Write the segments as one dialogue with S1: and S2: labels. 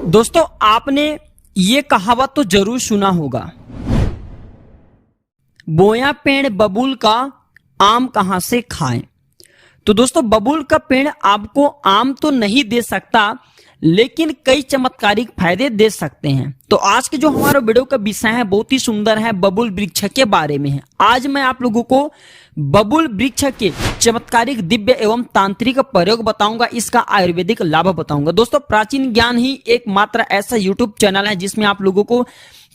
S1: दोस्तों आपने ये कहावत तो जरूर सुना होगा, बोया पेड़ बबूल का आम कहां से खाएं। तो दोस्तों बबूल का पेड़ आपको आम तो नहीं दे सकता, लेकिन कई चमत्कारिक फायदे दे सकते हैं। तो आज के जो हमारा वीडियो का विषय है बहुत ही सुंदर है, बबूल वृक्ष के बारे में है। आज मैं आप लोगों को बबूल वृक्ष के चमत्कारिक दिव्य एवं तांत्रिक प्रयोग बताऊंगा, इसका आयुर्वेदिक लाभ बताऊंगा। दोस्तों प्राचीन ज्ञान ही एकमात्र ऐसा यूट्यूब चैनल है जिसमें आप लोगों को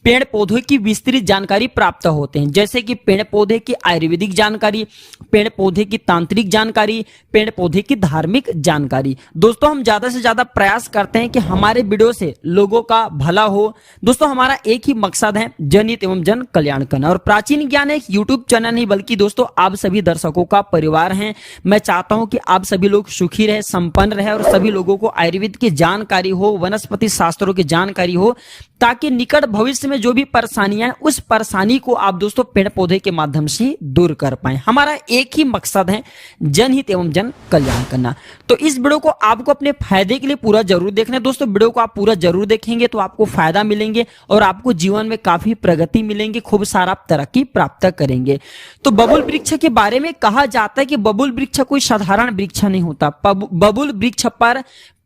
S1: पेड़ पौधों की विस्तृत जानकारी प्राप्त होते हैं, जैसे कि पेड़ पौधे की आयुर्वेदिक जानकारी, पेड़ पौधे की तांत्रिक जानकारी, पेड़ पौधे की धार्मिक जानकारी। दोस्तों हम ज्यादा से ज्यादा प्रयास करते हैं कि हमारे वीडियो से लोगों का भला हो। दोस्तों हमारा एक ही मकसद है, जनहित एवं जन कल्याण करना। और प्राचीन ज्ञान एक यूट्यूब चैनल नहीं बल्कि दोस्तों आप सभी दर्शकों का परिवार है। मैं चाहता हूं कि आप सभी लोग सुखी रहे, संपन्न रहे और सभी लोगों को आयुर्वेद की जानकारी हो, वनस्पति शास्त्रों की जानकारी हो, ताकि निकट भविष्य में जो भी परेशानियां हैं उस परेशानी को आप दोस्तों पेड़ पौधे के माध्यम से दूर कर पाए। हमारा एक ही मकसद है, जनहित एवं जन कल्याण करना। तो इस वीडियो को आपको अपने फायदे के लिए पूरा जरूर देखना है। दोस्तों वीडियो को आप पूरा जरूर देखेंगे तो आपको फायदा मिलेंगे और आपको जीवन में काफी प्रगति मिलेंगे, खूब सारा तरक्की प्राप्त करेंगे। तो बबूल वृक्ष के बारे में कहा जाता है कि बबूल वृक्ष कोई साधारण वृक्ष नहीं होता। बबूल वृक्ष पर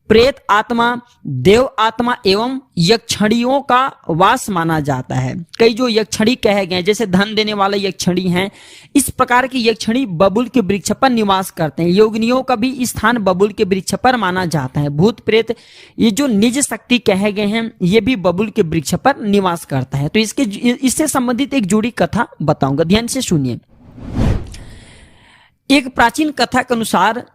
S1: प्रेत आत्मा, देव आत्मा एवं यक्षणियों का वास माना जाता है। कई जो यक्षणी कहे गए, जैसे धन देने वाले यक्षणी हैं, इस प्रकार के यक्षणी बबूल के वृक्ष पर निवास करते हैं। योगिनियों का भी स्थान बबूल के वृक्ष पर माना जाता है। भूत प्रेत ये जो निज शक्ति कहे गए हैं, ये भी बबूल के वृक्ष पर निवास करता है। तो इससे संबंधित एक जुड़ी कथा बताऊंगा, ध्यान से सुनिए। एक प्राचीन कथा के अनुसार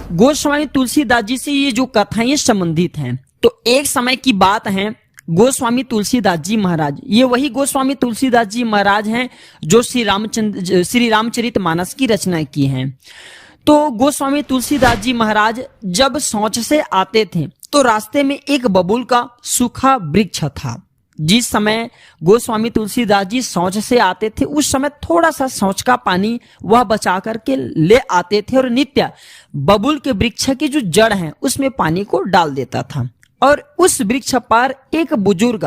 S1: गोस्वामी तुलसीदास जी से ये जो कथाएं संबंधित हैं। तो एक समय की बात है, गोस्वामी तुलसीदास जी महाराज, ये वही गोस्वामी तुलसीदास जी महाराज हैं जो श्री रामचरितमानस की रचना की है। तो गोस्वामी तुलसीदास जी महाराज जब शौच से आते थे तो रास्ते में एक बबूल का सूखा वृक्ष था। जिस समय गोस्वामी तुलसीदास जी शौच से आते थे उस समय थोड़ा सा शौच का पानी वह बचा करके ले आते थे और नित्य बबूल के वृक्ष की जो जड़ है उसमें पानी को डाल देता था। और उस वृक्ष पर एक बुजुर्ग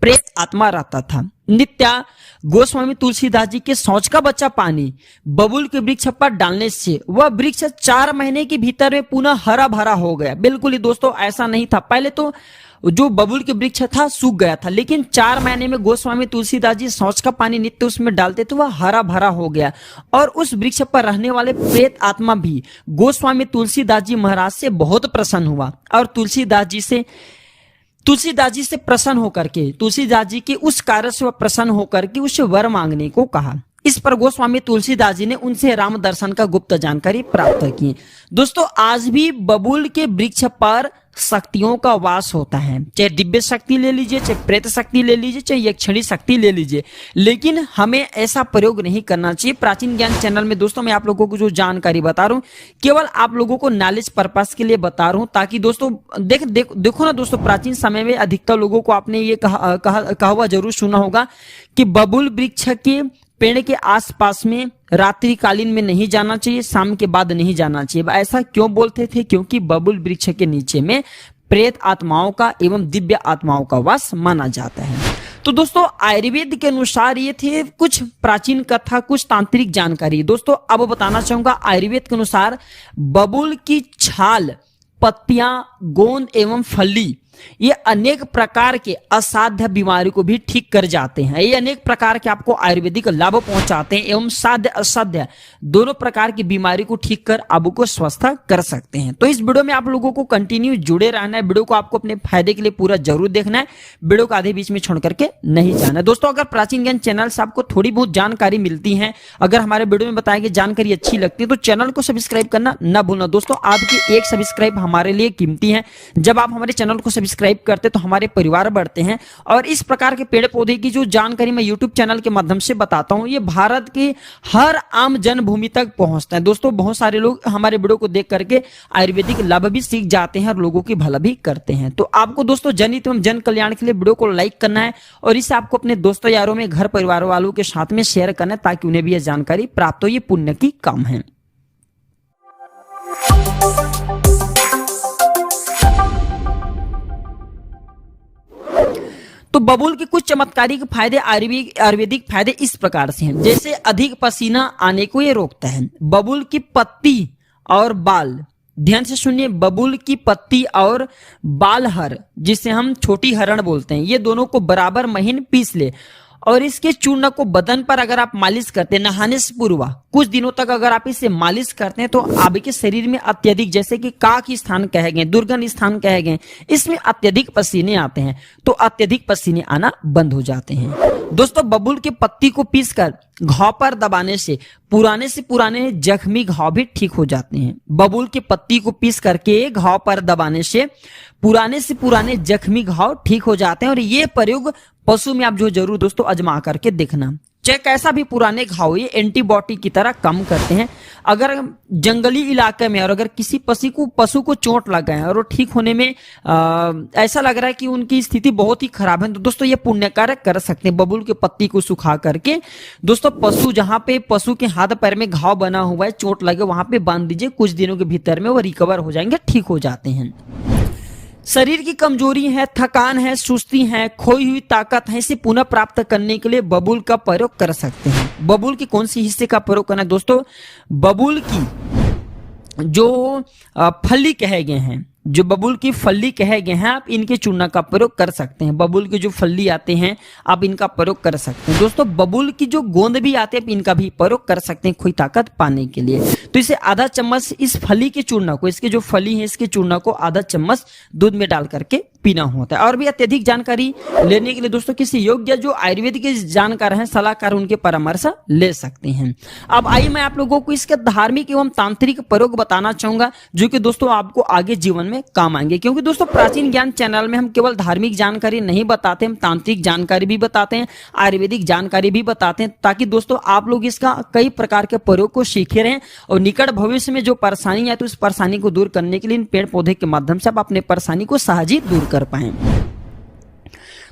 S1: प्रेत आत्मा रहता था। नित्य गोस्वामी तुलसीदास जी के शौच का बचा पानी बबूल के वृक्ष पर डालने से वह वृक्ष 4 महीने के भीतर में पुनः हरा भरा हो गया। बिल्कुल ही दोस्तों ऐसा नहीं था, पहले तो जो बबूल के वृक्ष था सूख गया था, लेकिन 4 महीने में गोस्वामी तुलसीदास जी शौच का पानी नित्य उसमें डालते तो वह हरा भरा हो गया। और उस वृक्ष पर रहने वाले प्रेत आत्मा भी गोस्वामी तुलसीदास जी महाराज से बहुत प्रसन्न हुआ और तुलसीदास जी से प्रसन्न होकर के, तुलसीदास जी के उस कार्य से वह प्रसन्न होकर के उससे वर मांगने को कहा। इस पर गोस्वामी तुलसीदास जी ने उनसे राम दर्शन का गुप्त जानकारी प्राप्त की। दोस्तों आज भी बबूल के वृक्ष पर शक्तियों का वास होता है, चाहे दिव्य शक्ति ले लीजिए, चाहे प्रेत शक्ति ले लीजिए, चाहे यक्षणी शक्ति ले लीजिए, लेकिन हमें ऐसा प्रयोग नहीं करना चाहिए। प्राचीन ज्ञान चैनल में दोस्तों मैं आप लोगों को जो जानकारी बता रहा हूँ केवल आप लोगों को नॉलेज पर्पस के लिए बता रहा हूँ, ताकि दोस्तों देखो ना दोस्तों, प्राचीन समय में अधिकतर लोगों को आपने ये कहा हुआ जरूर सुना होगा कि बबूल वृक्ष के पेड़ के आसपास में रात्रिकालीन में नहीं जाना चाहिए, शाम के बाद नहीं जाना चाहिए। ऐसा क्यों बोलते थे? क्योंकि बबूल वृक्ष के नीचे में प्रेत आत्माओं का एवं दिव्य आत्माओं का वास माना जाता है। तो दोस्तों आयुर्वेद के अनुसार ये थे कुछ प्राचीन कथा, कुछ तांत्रिक जानकारी। दोस्तों अब बताना चाहूंगा आयुर्वेद के अनुसार बबूल की छाल, पत्तियां, गोंद एवं फली ये अनेक प्रकार के असाध्य बीमारी को भी ठीक कर जाते हैं। ये अनेक प्रकार के आपको आयुर्वेदिक लाभ पहुंचाते हैं एवं साध्य असाध्य दोनों प्रकार की बीमारी को ठीक कर आपको स्वस्थ कर सकते हैं। तो इस वीडियो में आप लोगों को कंटिन्यू जुड़े रहना है। वीडियो को आपको अपने फायदे के लिए पूरा जरूर देखना है, वीडियो को आधे बीच में छोड़ करके नहीं जाना है। दोस्तों अगर प्राचीन ज्ञान चैनल से आपको थोड़ी बहुत जानकारी मिलती है, अगर हमारे वीडियो में बताई गई जानकारी अच्छी लगती है तो चैनल को सब्सक्राइब करना न भूलना। दोस्तों आपकी एक सब्सक्राइब हमारे लिए कीमती है। जब आप हमारे चैनल को सब्सक्राइब करते तो हमारे परिवार बढ़ते हैं। और इस प्रकार के पेड़ पौधे की जो जानकारी मैं यूट्यूब चैनल के माध्यम से बताता हूं, ये भारत के हर आम जनभूमि तक पहुंचता है। दोस्तों बहुत सारे लोग हमारे वीडियो को देख करके आयुर्वेदिक लाभ भी सीख जाते हैं और लोगों की भला भी करते हैं। तो आपको दोस्तों जनहित एवं जन कल्याण के लिए वीडियो को लाइक करना है और इसे आपको अपने दोस्तों यारों में, घर परिवार वालों के साथ में शेयर करना है ताकि उन्हें भी यह जानकारी प्राप्त हो। ये पुण्य की काम है। तो बबूल के कुछ चमत्कारिक फायदे आयुर्वेदिक फायदे इस प्रकार से हैं। जैसे अधिक पसीना आने को ये रोकता है। बबूल की पत्ती और बाल, ध्यान से सुनिए, बबूल की पत्ती और बाल हर, जिसे हम छोटी हरण बोलते हैं, ये दोनों को बराबर महीन पीस ले और इसके चूर्ण को बदन पर अगर आप मालिश करते हैं नहाने से पूर्व कुछ दिनों तक अगर आप इसे मालिश करते हैं तो आपके शरीर में अत्यधिक, जैसे कि काख स्थान कहे गए, दुर्गंध स्थान कहे गए, इसमें अत्यधिक पसीने आते हैं तो अत्यधिक पसीने आना बंद हो जाते हैं। दोस्तों बबूल के पत्ती को पीसकर घाव पर दबाने से पुराने जख्मी घाव भी ठीक हो जाते हैं। बबूल के पत्ती को पीस करके घाव पर दबाने से पुराने जख्मी घाव ठीक हो जाते हैं और ये प्रयोग पशु में आप जो जरूर दोस्तों आजमा करके देखना, चाहे कैसा भी पुराने घाव ये एंटीबायोटिक की तरह काम करते हैं। अगर जंगली इलाके में और अगर किसी पशु को चोट लगा है और वो ठीक होने में ऐसा लग रहा है कि उनकी स्थिति बहुत ही खराब है, तो दोस्तों ये पुण्य कार्य कर सकते हैं। बबूल के पत्ती को सुखा करके दोस्तों जहां पे पशु के हाथ पैर में घाव बना हुआ है, चोट लगे, वहां पे बांध दीजिए, कुछ दिनों के भीतर में वो रिकवर हो जाएंगे, ठीक हो जाते हैं। शरीर की कमजोरी है, थकान है, सुस्ती है, खोई हुई ताकत है, इसे पुनः प्राप्त करने के लिए बबूल का प्रयोग कर सकते हैं। बबूल की कौन सी हिस्से का प्रयोग करना है दोस्तों? बबूल की जो फली कहे गए हैं, जो बबूल की फली कहे गए हैं, आप इनके चूर्ण का प्रयोग कर सकते हैं। बबूल के जो फली आते हैं आप इनका प्रयोग कर सकते हैं। दोस्तों बबूल की जो गोंद भी आते हैं इनका भी प्रयोग कर सकते हैं खोई ताकत पाने के लिए। तो इसे आधा चम्मच इस फली के चूर्ण को, इसके जो फली है इसके चूर्ण को आधा चम्मच दूध में डाल करके पीना होता है। और भी अत्यधिक जानकारी लेने के लिए दोस्तों किसी योग्य जो आयुर्वेद के जानकार हैं, सलाहकार, उनके परामर्श ले सकते हैं। अब आइए मैं आप लोगों को इसके धार्मिक एवं तांत्रिक प्रयोग बताना चाहूंगा जो कि दोस्तों आपको आगे जीवन में काम आएंगे। क्योंकि दोस्तों प्राचीन ज्ञान चैनल में हम केवल धार्मिक जानकारी नहीं बताते, हम तांत्रिक जानकारी भी बताते हैं, आयुर्वेदिक जानकारी भी बताते हैं, ताकि दोस्तों आप लोग इसका कई प्रकार के प्रयोग को सीखे रहें और निकट भविष्य में जो परेशानी है तो उस परेशानी को दूर करने के लिए इन पेड़ पौधे के माध्यम से आप अपने परेशानी को सहज ही दूर कर पाए।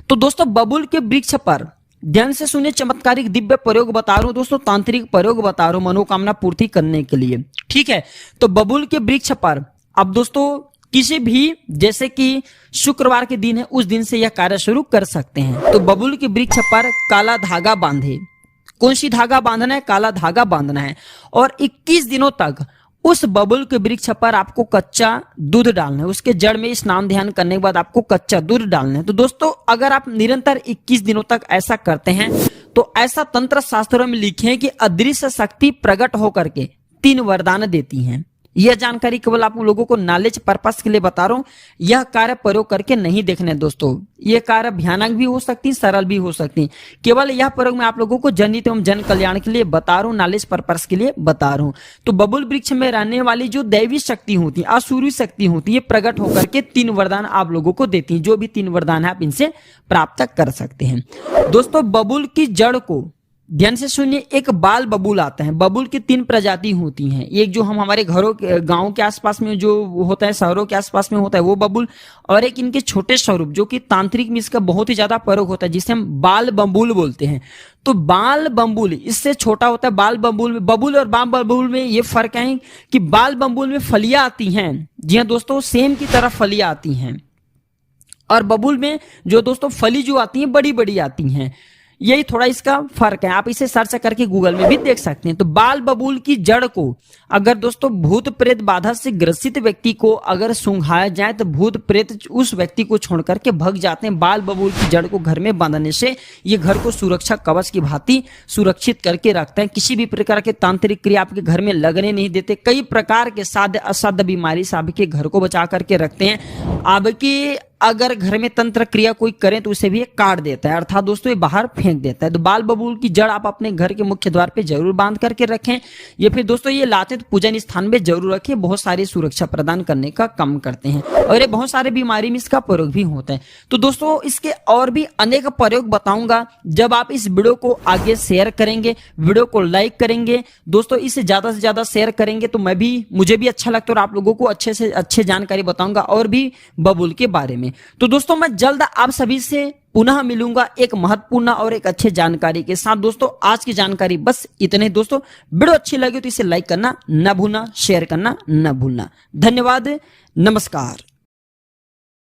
S1: तो दोस्तों बबूल के वृक्ष पर ध्यान से सुनिए, चमत्कारिक दिव्य प्रयोग बता रहा हूं दोस्तों, तांत्रिक प्रयोग बता रहा हूं मनोकामना पूर्ति करने के लिए, ठीक है। तो बबूल के वृक्ष पर अब दोस्तों किसी भी, जैसे कि शुक्रवार के दिन है उस दिन से यह कार्य शुरू कर सकते हैं। तो बबूल के वृक्ष पर काला धागा बांधे, कौन सी धागा बांधना है? काला धागा बांधना है और 21 दिनों तक उस बबूल के वृक्ष पर आपको कच्चा दूध डालना है। उसके जड़ में स्नान ध्यान करने के बाद आपको कच्चा दूध डालना है। तो दोस्तों अगर आप निरंतर 21 दिनों तक ऐसा करते हैं तो ऐसा तंत्र शास्त्रों में लिखे हैं कि अदृश्य शक्ति प्रकट होकर के 3 वरदान देती हैं। यह जानकारी केवल आप लोगों को नॉलेज पर्पस के लिए बता रहा हूं, यह कार्य प्रयोग करके नहीं देखने दोस्तों। यह कार्य भयानक भी हो सकती, सरल भी हो सकती, केवल यह प्रयोग मैं आप लोगों को जनहित एवं जन कल्याण के लिए बता रहा हूं, नॉलेज पर्पस के लिए बता रहा हूं। तो बबूल वृक्ष में रहने वाली जो दैवी शक्ति होती है, आसुरी शक्ति होती है, प्रकट होकर के 3 वरदान आप लोगों को देती है। जो भी 3 वरदान है आप इनसे प्राप्त कर सकते हैं। दोस्तों बबूल की जड़ को ध्यान से सुनिए, एक बाल बबूल आता है। बबूल की 3 प्रजाति होती हैं, एक जो हम हमारे घरों गांव के आसपास में जो होता है, शहरों के आसपास में होता है वो बबूल, और एक इनके छोटे स्वरूप जो कि तांत्रिक में इसका बहुत ही ज्यादा प्रयोग होता है, जिसे हम बाल बबूल बोलते हैं। तो बाल बबूल इससे छोटा होता है। बाल बबूल में, बबूल और बाल बबूल में ये फर्क है कि बाल बबूल में फलियां आती हैं, जी हाँ दोस्तों, सेम की तरह फलियां आती हैं, और बबूल में जो दोस्तों फली जो आती है बड़ी बड़ी आती हैं। यही थोड़ा इसका फर्क है, आप इसे सर्च करके गूगल में भी देख सकते हैं। तो बाल बबूल की जड़ को अगर दोस्तों भूत प्रेत बाधा से ग्रसित व्यक्ति को अगर सूंघाया जाए तो भूत प्रेत उस व्यक्ति को छोड़ करके भग जाते हैं। बाल बबूल की जड़ को घर में बांधने से ये घर को सुरक्षा कवच की भांति सुरक्षित करके रखते हैं। किसी भी प्रकार के तांत्रिक क्रिया आपके घर में लगने नहीं देते। कई प्रकार के साध्य असाध्य बीमारी से आपके घर को बचा करके रखते हैं। आपकी अगर घर में तंत्र क्रिया कोई करे तो उसे भी काट देता है, अर्थात दोस्तों ये बाहर फेंक देता है। तो बाल बबूल की जड़ आप अपने घर के मुख्य द्वार पे जरूर बांध करके रखें, या फिर दोस्तों ये लाते तो पूजन स्थान में जरूर रखें। बहुत सारी सुरक्षा प्रदान करने का काम करते हैं और ये बहुत सारे बीमारी में इसका प्रयोग भी होता है। तो दोस्तों इसके और भी अनेक प्रयोग बताऊंगा जब आप इस वीडियो को आगे शेयर करेंगे, वीडियो को लाइक करेंगे दोस्तों, इसे ज्यादा से ज्यादा शेयर करेंगे तो मुझे भी अच्छा लगता है और आप लोगों को अच्छे से अच्छे जानकारी बताऊंगा और भी बबूल के बारे में। तो दोस्तों मैं जल्द आप सभी से पुनः मिलूंगा एक महत्वपूर्ण और एक अच्छे जानकारी के साथ। दोस्तों आज की जानकारी बस इतने। दोस्तों वीडियो अच्छी लगी तो इसे लाइक करना न भूलना, शेयर करना न भूलना। धन्यवाद, नमस्कार।